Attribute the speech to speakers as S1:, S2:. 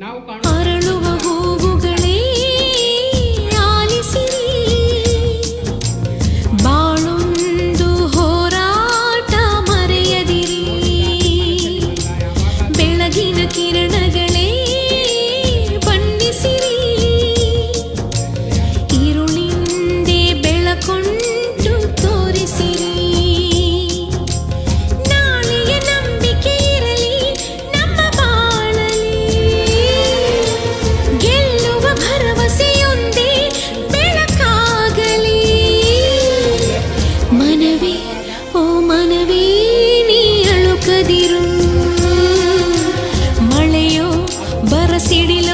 S1: ನಾವು
S2: ಅರಳುವ ಹೂವುಗಳೇ ಆಲಿಸಿರಿ, ಬಾಳೊಂದು ಹೋರಾಟ ಮರೆಯದಿರಿ, ಬೆಳಗಿನ ಕಿರಣಗಳೇ ಬಣ್ಣಿಸಿರಿ, ഇരുളിಂದೆ ಬೆಳಕೊಂಡು ತೋರಿಸಿರಿ, ನಾಳೆಯ ನಂಬಿಕೆ ಇರಲಿ ನಮ್ಮ ಬಾಳಲಿ, ಗೆಲ್ಲುವ ಭರವಸೆಯೊಂದೇ ಬೆಳಕಾಗಲಿ. ಮನವೇ ಓ ಮನವೇ ನೀ ಅಳುಕದಿರು, ಮಳೆಯೋ ಬರಸಿಡಿಲ